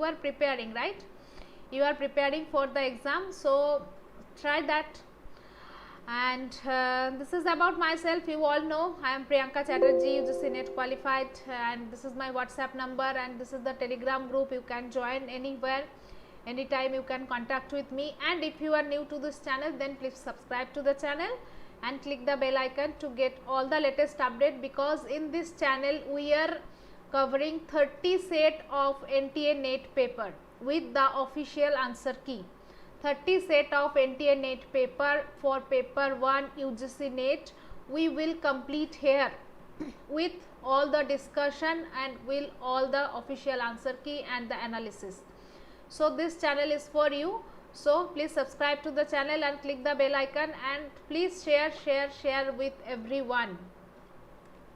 are preparing, right? You are preparing for the exam, so try that. And this is about myself. You all know I am Priyanka Chatterjee, UGC NET qualified, and this is my WhatsApp number, and this is the Telegram group. You can join anywhere, anytime you can contact with me. And if you are new to this channel, then please subscribe to the channel and click the bell icon to get all the latest update, because in this channel we are covering 30 set of NTA NET paper with the official answer key. 30 set of NTA NET paper for paper 1 UGC NET we will complete here with all the discussion and will all the official answer key and the analysis. So this channel is for you. So please subscribe to the channel and click the bell icon, and please share with everyone.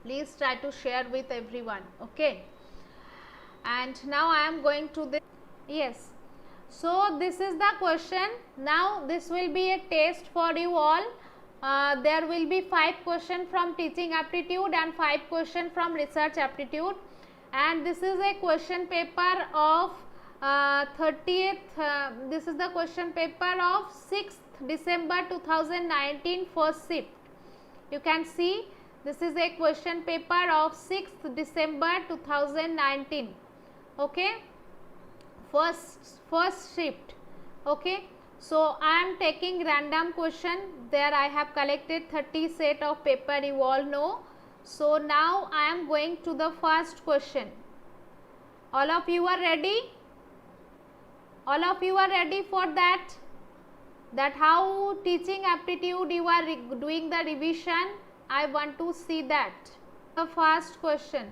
Please try to share with everyone. Okay. And now I am going to the, yes. So this is the question. Now this will be a test for you all. There will be 5 questions from teaching aptitude and 5 questions from research aptitude, and this is a question paper of 30th. This is the question paper of 6th December 2019 first shift. You can see this is a question paper of 6th December 2019. Okay. First shift. Okay, so I am taking random question. There I have collected 30 set of paper, you all know. So now I am going to the first question. All of you are ready? All of you are ready for that? That how teaching aptitude you are doing the revision? I want to see that. The first question.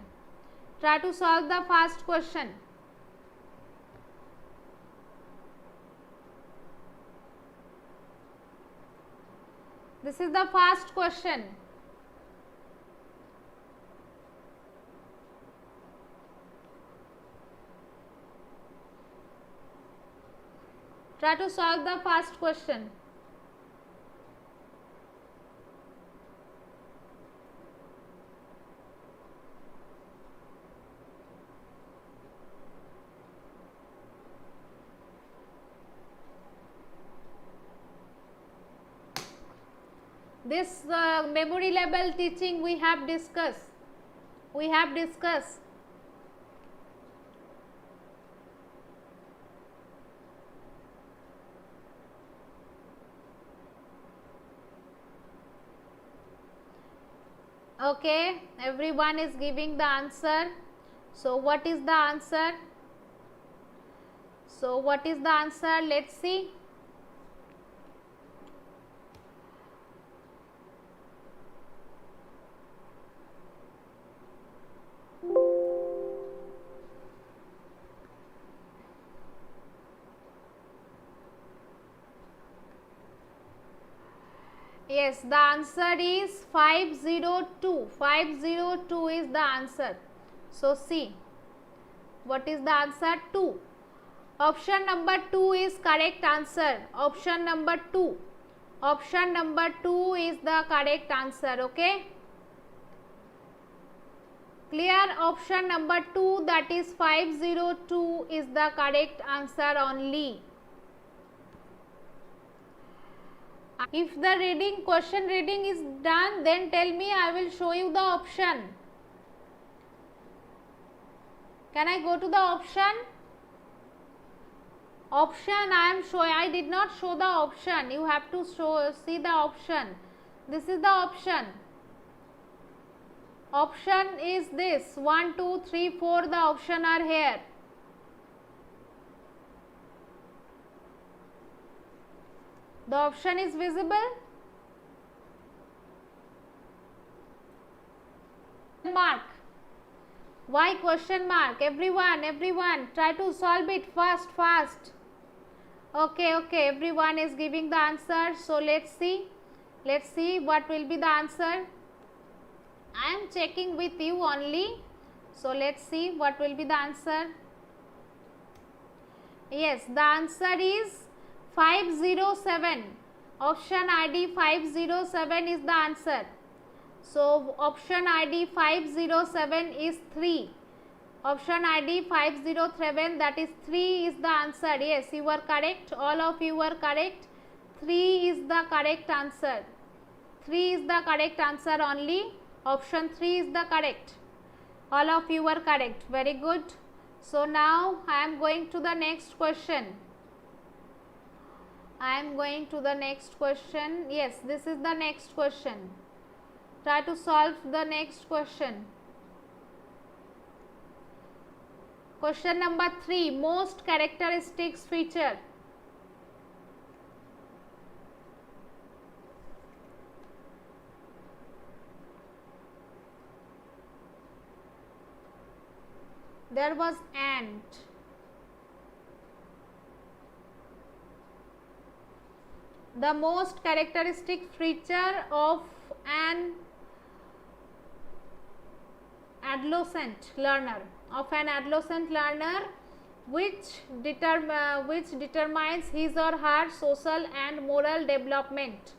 Try to solve the first question. This is the first question. Try to solve the first question. This memory level teaching we have discussed. Okay, everyone is giving the answer. So what is the answer? Let's see. Yes, the answer is 502. 502 is the answer. So see, what is the answer? 2. Option number 2 is correct answer. Option number 2 is the correct answer. Okay. Clear? Option number 2, that is 502, is the correct answer only. If the question reading is done, then tell me, I will show you the option. Can I go to the option? I am showing. I did not show the option. You have to see the option. This is the option. Option is this. 1, 2, 3, 4. The option are here. The option is visible. Mark. Why question mark? Everyone, try to solve it fast. Okay, everyone is giving the answer. So let's see what will be the answer. I am checking with you only. So let's see what will be the answer. Yes, the answer is 507. Option ID 507 is the answer. So option ID 507 is 3. Option ID 507, that is 3 is the answer. Yes, you are correct. All of you are correct. 3 is the correct answer. 3 is the correct answer only. Option 3 is the correct. All of you are correct. Very good. So now I am going to the next question. I am going to the next question. Yes, this is the next question. Try to solve the next question. Question number 3, most characteristics feature. There was ant. The most characteristic feature of an adolescent learner, which determines his or her social and moral development.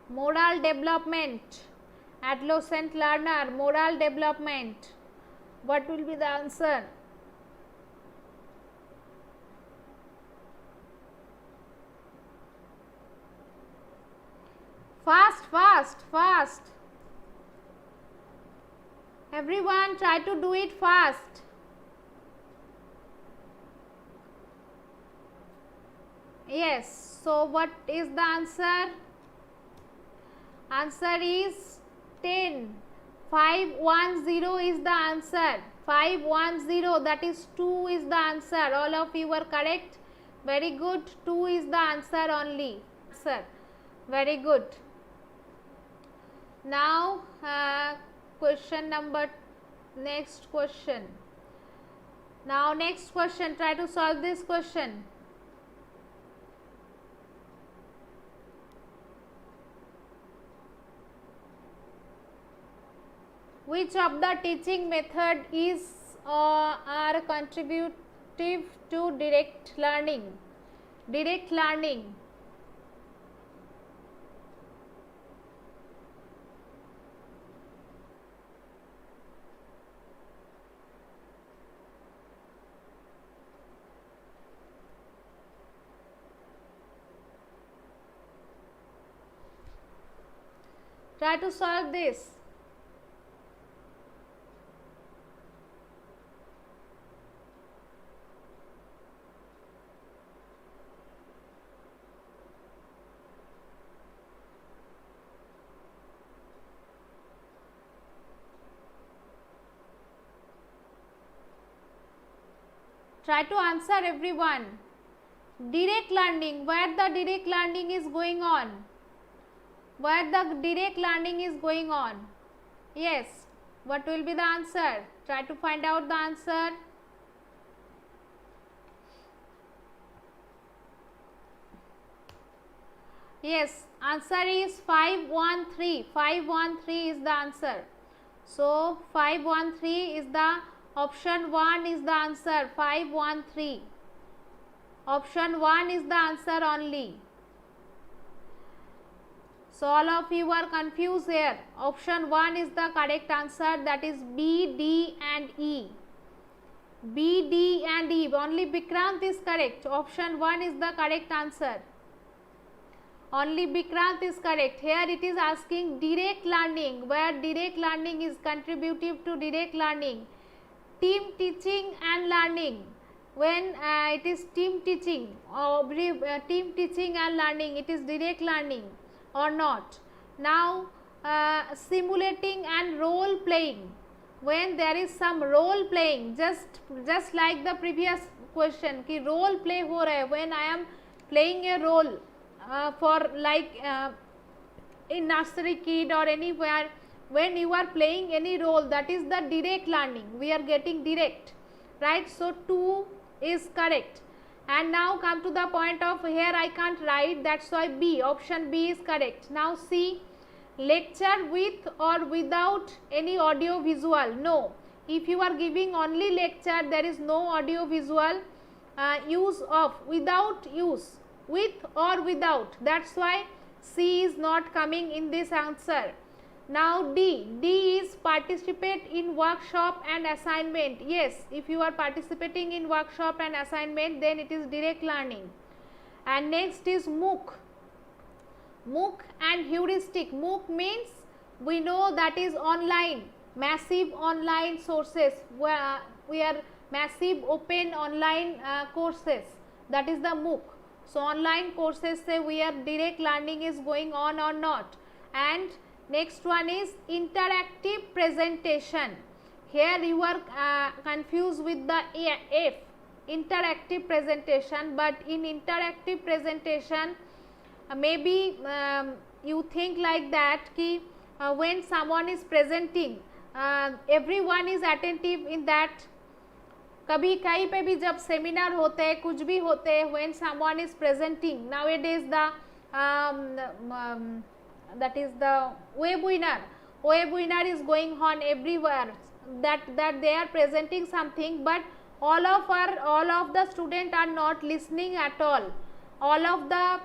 Moral development. Adolescent learner, moral development. What will be the answer? Fast. Everyone try to do it fast. Yes, so what is the answer? Answer is 10. 510 is the answer. 510, that is 2 is the answer. All of you are correct. Very good. 2 is the answer only. Answer. Very good. Now question number, next question. Now next question, try to solve this question. Which of the teaching method is are contributive to direct learning? Direct learning. Try to solve this. Try to answer everyone. Direct learning, where the direct learning is going on? Where the direct learning is going on? Yes, what will be the answer? Try to find out the answer. Yes, answer is 513. 513 is the answer. So 513 is the option 1 is the answer. 513. Option 1 is the answer only. So all of you are confused here. Option 1 is the correct answer, that is B, D and E. B, D and E. Only Vikrant is correct. Option 1 is the correct answer. Only Vikrant is correct. Here it is asking direct learning, where direct learning is contributive to direct learning. Team teaching and learning. When it is team teaching and learning, it is direct learning or not. Now simulating and role playing, when there is some role playing, just like the previous question ki role play ho raha hai, when I am playing a role for like in nursery kid or anywhere, when you are playing any role, that is the direct learning, we are getting direct, right? So 2 is correct. And now come to the point of, here I can't write, that's why B, option B is correct. Now see, lecture with or without any audio visual. No, if you are giving only lecture, there is no audio visual. Use of, without use, with or without, that's why C is not coming in this answer. Now D is participate in workshop and assignment. Yes, if you are participating in workshop and assignment, then it is direct learning. And next is MOOC. MOOC and heuristic. MOOC means we know that is online, massive online sources, where we are massive open online courses, that is the MOOC. So online courses say we are direct learning is going on or not. And next one is interactive presentation. Here you are confused with the F, interactive presentation, but in interactive presentation maybe you think like that ki when someone is presenting everyone is attentive in that. कभी कहीं पे भी जब seminar होते हैं, कुछ भी होते हैं, when someone is presenting, nowadays the that is the webinar is going on everywhere, that they are presenting something, but all of the students are not listening at all of the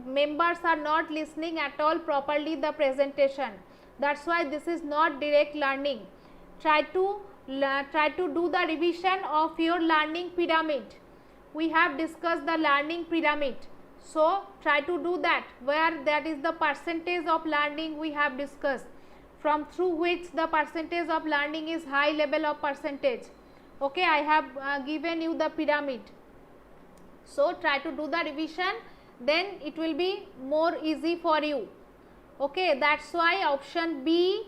members are not listening at all properly the presentation. That's why this is not direct learning. Try to do the revision of your learning pyramid. We have discussed the learning pyramid, so try to do that, where that is the percentage of learning we have discussed, from through which the percentage of learning is high level of percentage. Okay, I have given you the pyramid. So try to do the revision, then it will be more easy for you. Okay, that's why option B,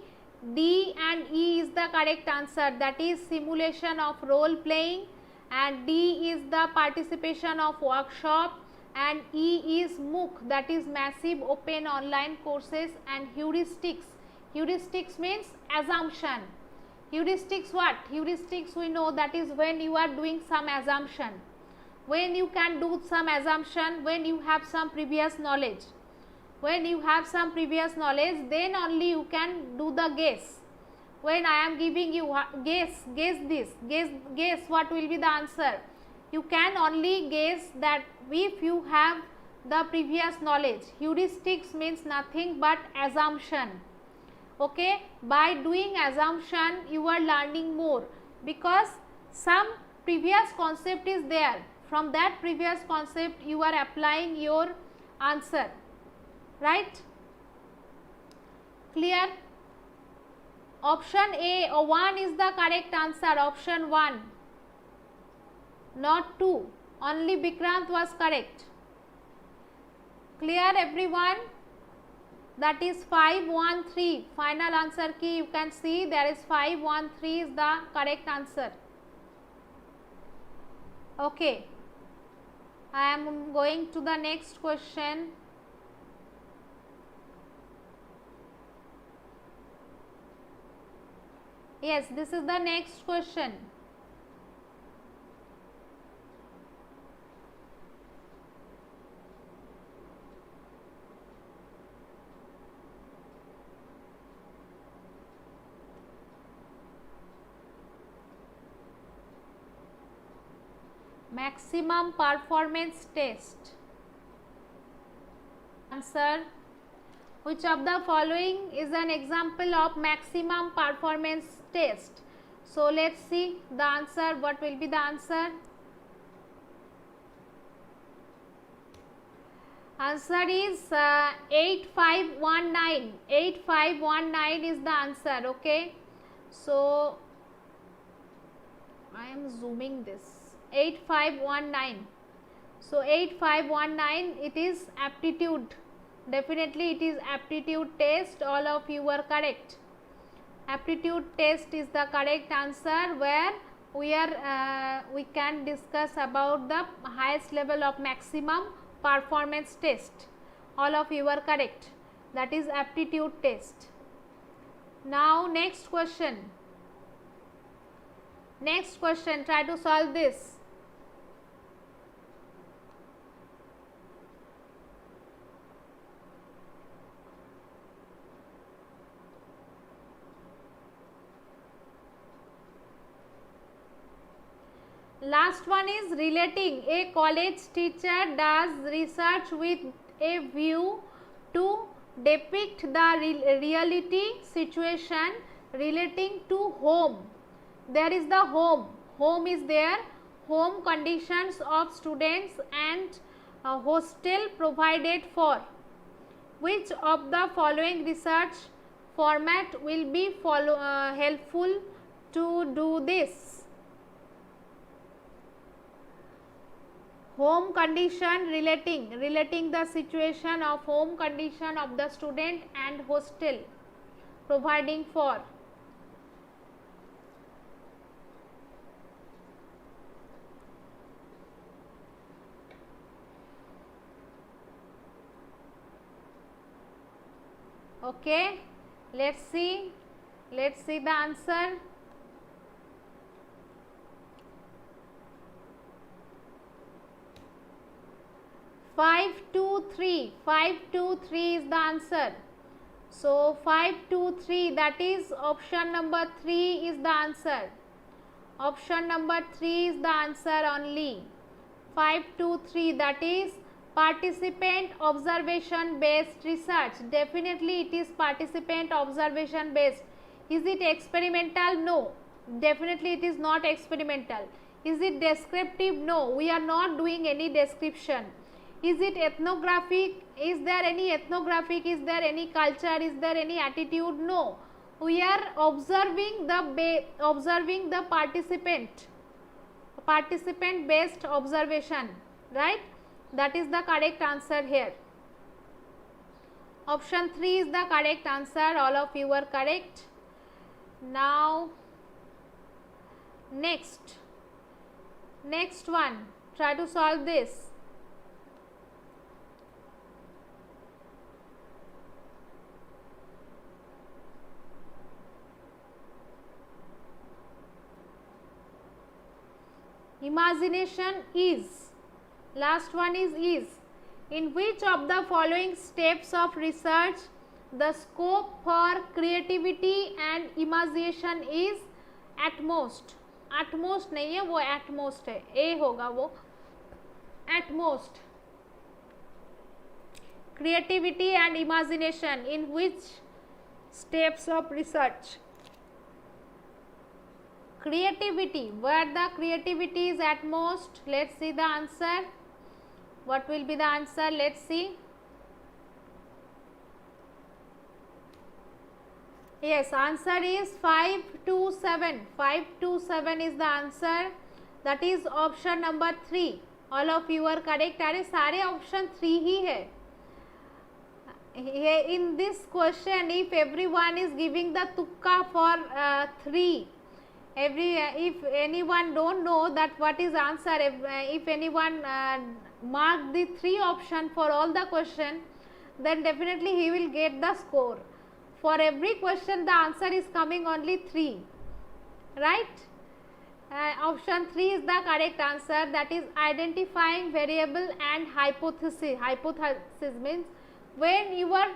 D and E is the correct answer, that is simulation of role playing, and D is the participation of workshop, and E is MOOC, that is massive open online courses, and heuristics. Heuristics means assumption. Heuristics what? Heuristics we know that is when you are doing some assumption, when you can do some assumption, when you have some previous knowledge. When you have some previous knowledge, then only you can do the guess. When I am giving you guess this, guess what will be the answer. You can only guess that if you have the previous knowledge. Heuristics means nothing but assumption. Okay, by doing assumption you are learning more, because some previous concept is there. From that previous concept you are applying your answer. Right? Clear? Option A or 1 is the correct answer. Option 1, not 2. Only Vikrant was correct. Clear everyone? That is 513. Final answer key you can see there is 513 is the correct answer. Okay. I am going to the next question. Yes, this is the next question. Maximum performance test. Answer. Which of the following is an example of maximum performance test? So let's see the answer. What will be the answer? Answer is 8519. 8519 is the answer. Okay, so I am zooming this. 8519. So 8519 it is aptitude. Definitely it is aptitude test. All of you are correct. Aptitude test is the correct answer, where we can discuss about the highest level of maximum performance test. All of you are correct. That is aptitude test. Now next question. Next question, try to solve this. Last one is relating. A college teacher does research with a view to depict the reality situation relating to home. There is the home is there, home conditions of students and hostel provided for. Which of the following research format will be helpful to do this? Home condition relating the situation of home condition of the student and hostel providing for. Okay, let's see the answer. 523 is the answer. So 523, that is option number 3 is the answer. Option number 3 is the answer only. 523, that is participant observation based research. Definitely it is participant observation based. Is it experimental? No, definitely it is not experimental. Is it descriptive? No, we are not doing any description. Is it ethnographic? Is there any ethnographic? Is there any culture? Is there any attitude? No, we are observing the participant based observation, right? That is the correct answer here. Option 3 is the correct answer. All of you are correct. Now next one, try to solve this. Imagination is, last one is. In which of the following steps of research the scope for creativity and imagination is at most? at most नहीं है वो, at most है, A होगा वो, at most. Creativity and imagination, in which steps of research? Creativity, where the creativity is at most. Let's see the answer. What will be the answer? Let's see. Yes, answer is 527. 527 is the answer. That is option number 3. All of you are correct. अरे सारे option 3 ही है. In this question, if everyone is giving the tukka for 3, if anyone don't know that what is answer, if anyone mark the 3 option for all the question, then definitely he will get the score. For every question the answer is coming only 3, right? Option 3 is the correct answer. That is identifying variable and hypothesis. Hypothesis means when you are,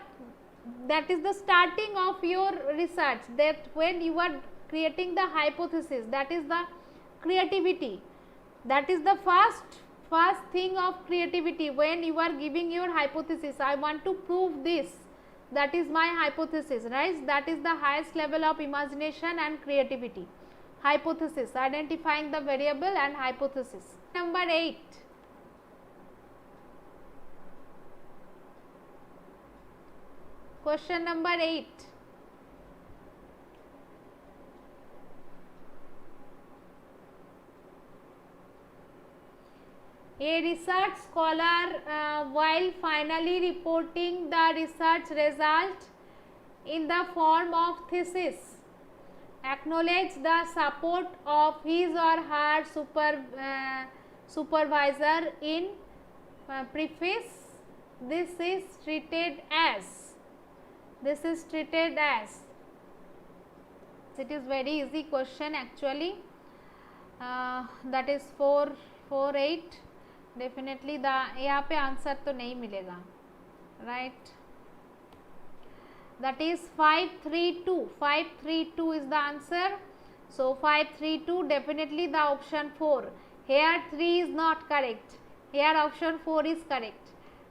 that is the starting of your research, that when you are creating the hypothesis, that is the creativity. That is the first thing of creativity. When you are giving your hypothesis, I want to prove this, that is my hypothesis, right? That is the highest level of imagination and creativity. Hypothesis, identifying the variable and hypothesis. Number 8. Question number 8. A research scholar, while finally reporting the research result in the form of thesis, acknowledge the support of his or her supervisor in preface. This is treated as. It is very easy question actually. That is 448. Definitely यहाँ पे answer तो नहीं मिलेगा, right? That is 532. 532 is the answer. So 532 definitely the option 4. Here 3 is not correct. Here option 4 is correct,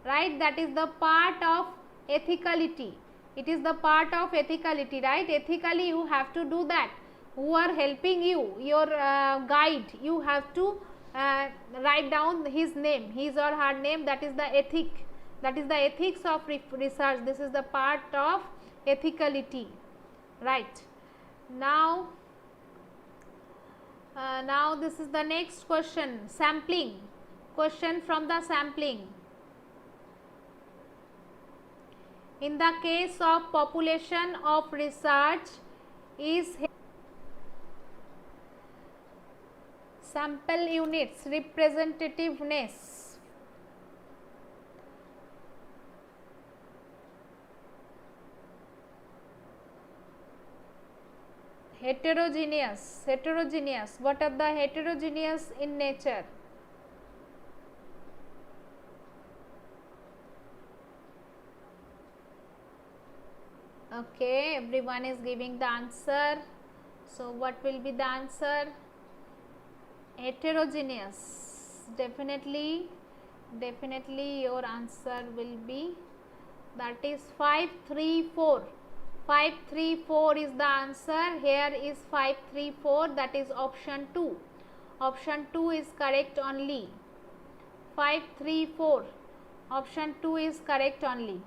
right? That is the part of ethicality. It is the part of ethicality, right? Ethically you have to do that. Who are helping you, your guide, you have to write down his name, his or her name. That is the ethic, that is the ethics of research. This is the part of ethicality, right? Now now this is the next question, sampling, question from the sampling. In the case of population of research, is sample units representativeness heterogeneous. What are the heterogeneous in nature? Okay, everyone is giving the answer. So what will be the answer? Heterogeneous. Definitely your answer will be, that is 534. 534 is the answer. Here is 534, that is option 2. Option 2 is correct only. 534, option 2 is correct only,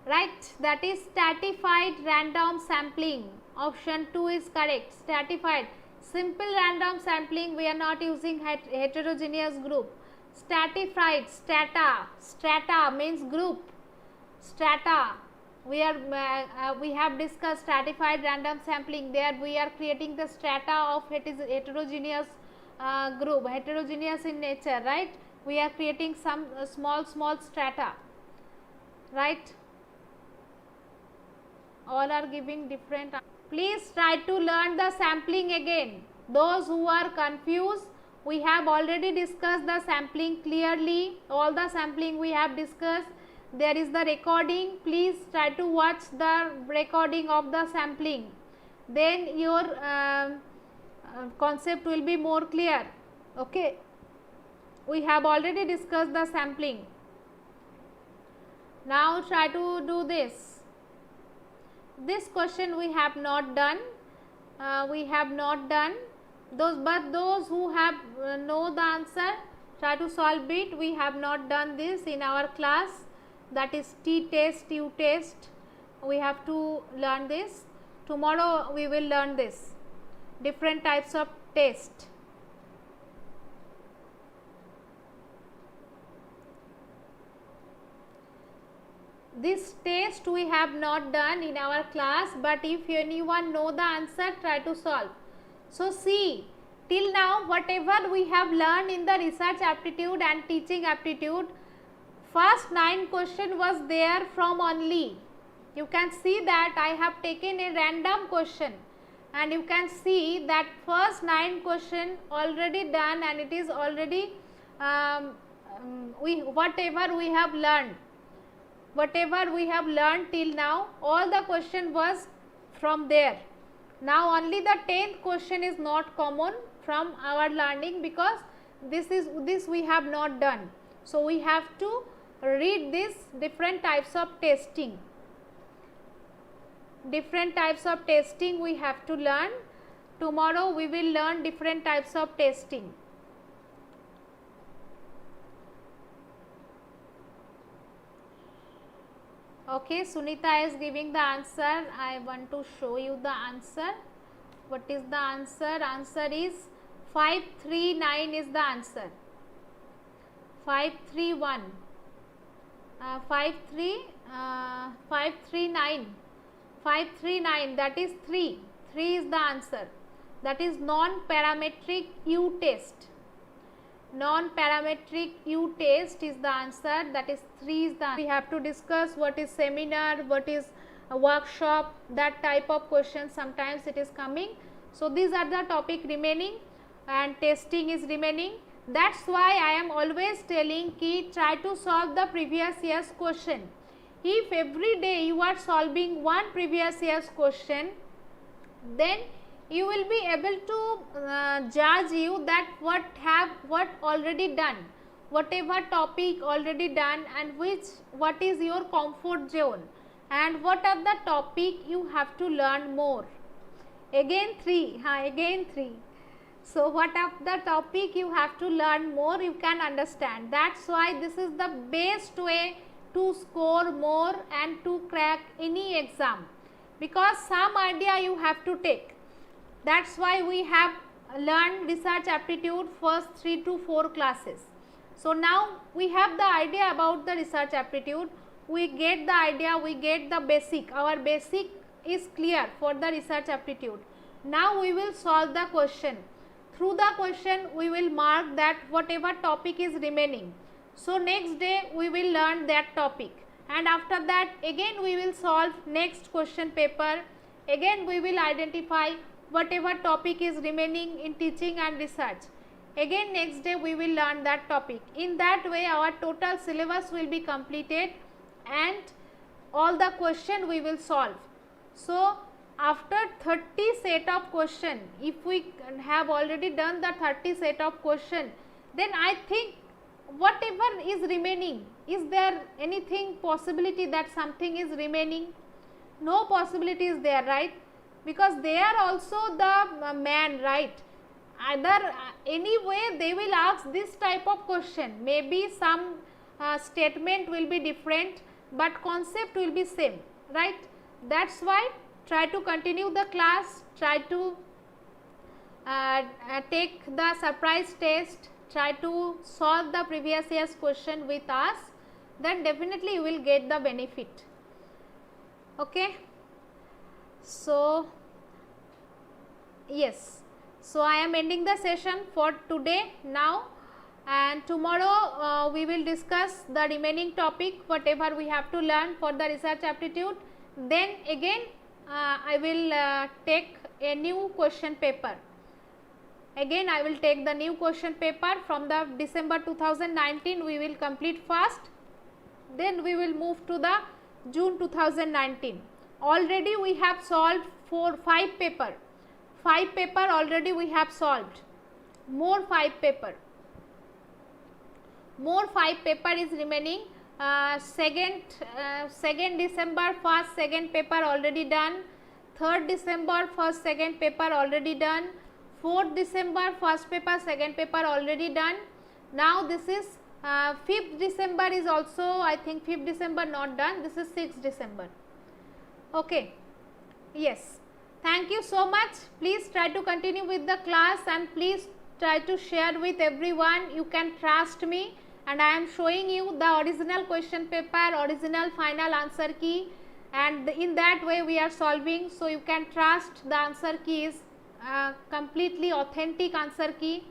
right? That is stratified random sampling. Option 2 is correct. Stratified, simple random sampling, we are not using heterogeneous group. Stratified, strata means group. Strata, we have discussed stratified random sampling. There we are creating the strata of heterogeneous group, heterogeneous in nature, right? We are creating some small strata, right? All are giving different. Please try to learn the sampling again. Those who are confused, we have already discussed the sampling clearly. All the sampling we have discussed. There is the recording. Please try to watch the recording of the sampling. Then your concept will be more clear. Okay. We have already discussed the sampling. Now try to do this. This question we have not done. Those who have know the answer, try to solve it. We have not done this in our class. That is T-test, U-test. We have to learn this. Tomorrow we will learn this. Different types of test. This test we have not done in our class, but if anyone know the answer, try to solve. So see, till now whatever we have learned in the research aptitude and teaching aptitude, first 9 question was there from only. You can see that I have taken a random question, and you can see that first 9 question already done, and it is already whatever we have learned till now, all the question was from there. Now only the 10th question is not common from our learning, because this we have not done. So we have to read this different types of testing. Different types of testing we have to learn. Tomorrow we will learn different types of testing. Okay, Sunita is giving the answer. I want to show you the answer. What is the answer? Answer is 539 is the answer. 531. 539. 539, that is 3. 3 is the answer. That is non-parametric U-test. Non-parametric U-test is the answer. That is 3 is the answer. We have to discuss what is seminar, what is a workshop, that type of questions sometimes it is coming. So these are the topic remaining, and testing is remaining. That's why I am always telling ki try to solve the previous year's question. If every day you are solving one previous year's question, then you will be able to judge you that what already done, whatever topic already done, and what is your comfort zone, and what are the topic you have to learn more. Again 3, again 3. So what are the topic you have to learn more, you can understand. That's why this is the best way to score more and to crack any exam, because some idea you have to take. That's why we have learned research aptitude first 3 to 4 classes. So now we have the idea about the research aptitude, we get the idea, we get the basic, our basic is clear for the research aptitude. Now we will solve the question. Through the question we will mark that whatever topic is remaining. So next day we will learn that topic, and after that again we will solve next question paper. Again we will identify whatever topic is remaining in teaching and research. Again next day we will learn that topic. In that way our total syllabus will be completed and all the question we will solve. So after 30 set of question, if we have already done the 30 set of question, then I think whatever is remaining, is there anything possibility that something is remaining? No possibility is there, right? Because they are also the man, right? Either anyway they will ask this type of question, maybe some statement will be different but concept will be same, right? That's why try to continue the class, try to take the surprise test, try to solve the previous year's question with us, then definitely you will get the benefit. Okay, so yes, so I am ending the session for today now, and tomorrow we will discuss the remaining topic whatever we have to learn for the research aptitude. Then again I will take a new question paper. Again I will take the new question paper from the December 2019, we will complete first, then we will move to the June 2019. Already we have solved 5 paper already we have solved, more 5 paper is remaining. 2nd December first second paper already done, 3rd December first second paper already done, 4th December first paper second paper already done. Now this is 5th December is also, I think 5th December not done, this is 6th December. Okay, yes, thank you so much. Please try to continue with the class and please try to share with everyone. You can trust me, and I am showing you the original question paper, original final answer key, and in that way we are solving. So you can trust the answer key is completely authentic answer key,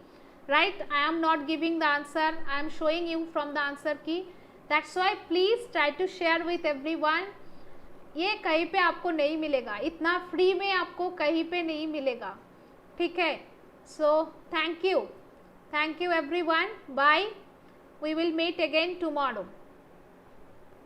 right? I am not giving the answer, I am showing you from the answer key. That's why please try to share with everyone. ये कहीं पे आपको नहीं मिलेगा, इतना free में आपको कहीं पे नहीं मिलेगा, ठीक है? So thank you everyone, bye. We will meet again tomorrow.